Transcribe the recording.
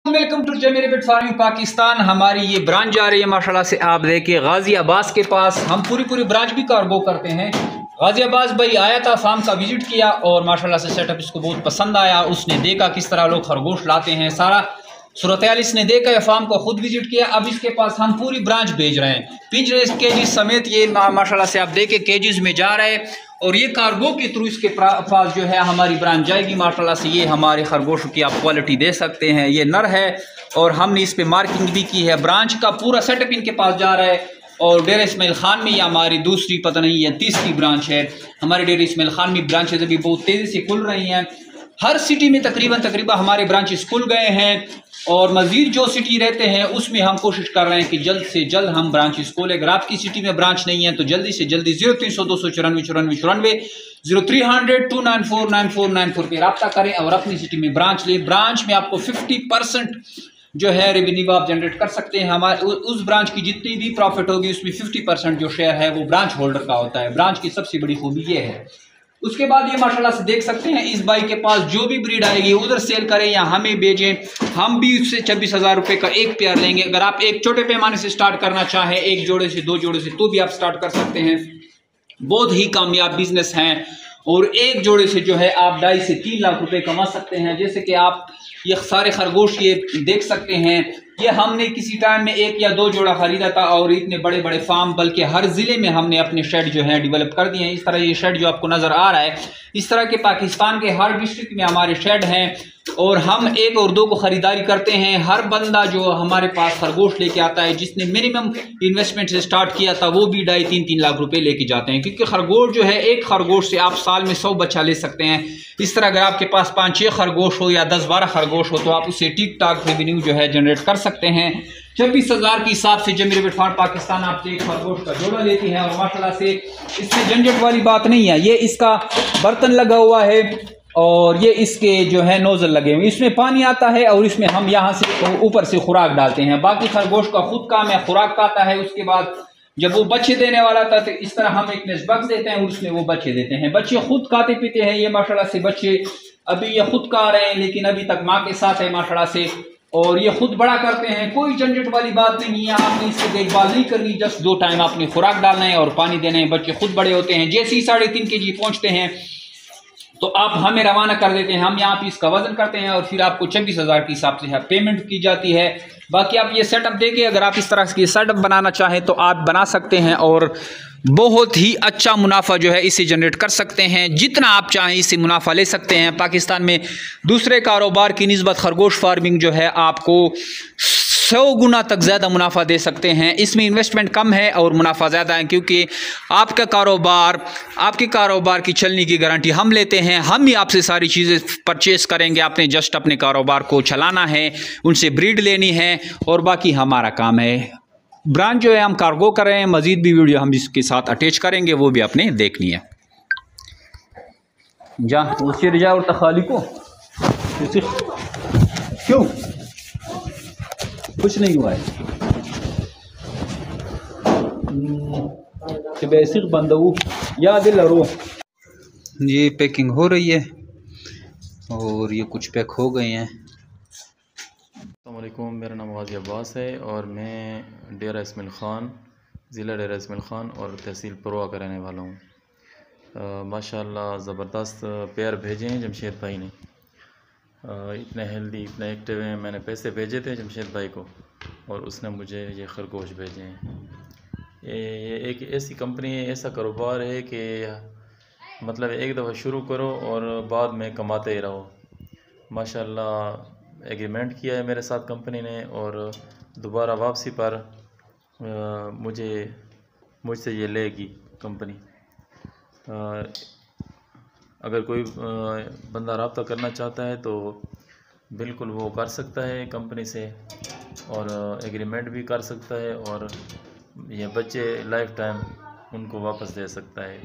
Welcome to Zameer bit farming Pakistan. हमारी ये branch जा रही है माशाल्लाह से, आप देखिए गाजियाबाद के पास। हम पूरी ब्रांच भी कार्गो करते हैं। गाजियाबाद भाई आया था, फार्म का विजिट किया और माशाल्लाह से सेटअप इसको बहुत पसंद आया। उसने देखा किस तरह लोग खरगोश लाते हैं, सारा सूरत इसने देखा है, फार्म को खुद विजिट किया। अब इसके पास हम पूरी ब्रांच भेज रहे हैं, पिंजरे केजीज समेत। ये माशाल्लाह से आप देखें केजीज में जा रहे हैं और ये कार्गो के थ्रू इसके पास जो है हमारी ब्रांच जाएगी माशाल्लाह से। ये हमारे खरगोशों की आप क्वालिटी दे सकते हैं। ये नर है और हमने इस पे मार्किंग भी की है। ब्रांच का पूरा सेटअप इनके पास जा रहा है। और डेरा इस्माइल खान में ये हमारी दूसरी पता नहीं या तीसरी ब्रांच है। हमारे डेरा इस्माइल खान में ब्रांचेज अभी बहुत तेज़ी से खुल रही हैं। हर सिटी में तकरीबन हमारे ब्रांचेस खुल गए हैं और मज़ीद जो सिटी रहते हैं उसमें हम कोशिश कर रहे हैं कि जल्द से जल्द हम ब्रांचेस खोलें। अगर आपकी सिटी में ब्रांच नहीं है तो जल्दी से जल्दी 0300 294 94 0300 294 9494 पे रब्ता करें और अपनी सिटी में ब्रांच लें। ब्रांच में आपको 50% जो है रेवेन्यू आप जनरेट कर सकते हैं। हमारे उस ब्रांच की जितनी भी प्रॉफिट होगी उसमें 50% जो शेयर है वो ब्रांच होल्डर का होता है। ब्रांच की सबसे बड़ी खूबी ये है। उसके बाद ये माशाल्लाह से देख सकते हैं, इस भाई के पास जो भी ब्रीड आएगी उधर सेल करें या हमें भेजें। हम भी उससे 26,000 रुपये का एक पेयर लेंगे। अगर आप एक छोटे पैमाने से स्टार्ट करना चाहें, एक जोड़े से 2 जोड़े से, तो भी आप स्टार्ट कर सकते हैं। बहुत ही कामयाब बिजनेस हैं और एक जोड़े से जो है आप 2.5 से 3 लाख रुपए कमा सकते हैं। जैसे कि आप ये सारे खरगोश ये देख सकते हैं, ये हमने किसी टाइम में 1 या 2 जोड़ा खरीदा था और इतने बड़े बड़े फार्म बल्कि हर ज़िले में हमने अपने शेड जो है डेवलप कर दिए हैं। इस तरह ये शेड जो आपको नज़र आ रहा है, इस तरह के पाकिस्तान के हर डिस्ट्रिक्ट में हमारे शेड हैं और हम 1 और 2 को ख़रीदारी करते हैं। हर बंदा जो हमारे पास खरगोश लेके आता है जिसने मिनिमम इन्वेस्टमेंट से स्टार्ट किया था वो भी 2.5-3 लाख रुपए लेके जाते हैं, क्योंकि खरगोश जो है, एक खरगोश से आप साल में 100 बच्चा ले सकते हैं। इस तरह अगर आपके पास 5-6 खरगोश हो या 10-12 खरगोश हो तो आप उससे ठीक ठाक रेवेन्यू जो है जनरेट कर सकते हैं। 26,000 के हिसाब से जमीर बिट फार्म पाकिस्तान आपसे एक खरगोश का जोड़ा लेती है और माशाल्लाह से इसमें झंझट वाली बात नहीं है। ये इसका बर्तन लगा हुआ है और ये इसके जो है नोजल लगे हुए, इसमें पानी आता है और इसमें हम यहाँ से ऊपर से खुराक डालते हैं। बाकी खरगोश का खुद काम है, खुराक खाता है। उसके बाद जब वो बच्चे देने वाला था तो इस तरह हम एक बक्स देते हैं और उसमें वो बच्चे देते हैं। बच्चे खुद खाते पीते हैं। ये माशाल्लाह से बच्चे अभी ये खुद खा रहे हैं, लेकिन अभी तक माँ के साथ है माशाल्लाह से, और ये खुद बड़ा करते हैं। कोई झंझट वाली बात नहीं है, आपने इसकी देखभाल नहीं करनी, जस्ट 2 टाइम आपने खुराक डालना है और पानी देना है। बच्चे खुद बड़े होते हैं। जैसे ही 3.5 kg पहुँचते हैं तो आप हमें रवाना कर देते हैं। हम यहाँ पे इसका वजन करते हैं और फिर आपको 26,000 के हिसाब से पेमेंट की जाती है। बाकी आप ये सेटअप देखिए, अगर आप इस तरह की सेटअप बनाना चाहें तो आप बना सकते हैं और बहुत ही अच्छा मुनाफा जो है इससे जनरेट कर सकते हैं। जितना आप चाहें इससे मुनाफा ले सकते हैं। पाकिस्तान में दूसरे कारोबार की निस्बत खरगोश फार्मिंग जो है आपको 100 गुना तक ज़्यादा मुनाफा दे सकते हैं। इसमें इन्वेस्टमेंट कम है और मुनाफा ज़्यादा है, क्योंकि आपके कारोबार की चलने की गारंटी हम लेते हैं। हम ही आपसे सारी चीज़ें परचेस करेंगे। आपने जस्ट अपने कारोबार को चलाना है, उनसे ब्रीड लेनी है और बाकी हमारा काम है। ब्रांच जो है हम कार्गो कर रहे हैं। मज़ीद भी वीडियो हम इसके साथ अटैच करेंगे, वो भी आपने देखनी है। जा उससे रिजा और तखाली को क्यों कुछ नहीं हुआ है, बेसिक बंदू याद लो। ये पैकिंग हो रही है और ये कुछ पैक हो गए हैं। अस्सलामुअलैकुम, मेरा नाम गाजी अब्बास है और मैं डेरा इस्माइल ख़ान, ज़िला डेरा इस्माइल ख़ान और तहसील पुरवा का रहने वाला हूँ। माशाल्लाह ज़बरदस्त पेयर भेजे हैं जमशेद भाई ने। इतने हेल्दी, इतने एक्टिव हैं। मैंने पैसे भेजे थे जमशेद भाई को और उसने मुझे ये खरगोश भेजे हैं। ये एक ऐसी कंपनी है, ऐसा कारोबार है कि मतलब एक दफ़ा शुरू करो और बाद में कमाते ही रहो। माशाल्लाह एग्रीमेंट किया है मेरे साथ कंपनी ने और दोबारा वापसी पर मुझसे ये लेगी कंपनी। अगर कोई बंदा रब्ता करना चाहता है तो बिल्कुल वो कर सकता है कंपनी से और एग्रीमेंट भी कर सकता है और ये बच्चे लाइफ टाइम उनको वापस दे सकता है।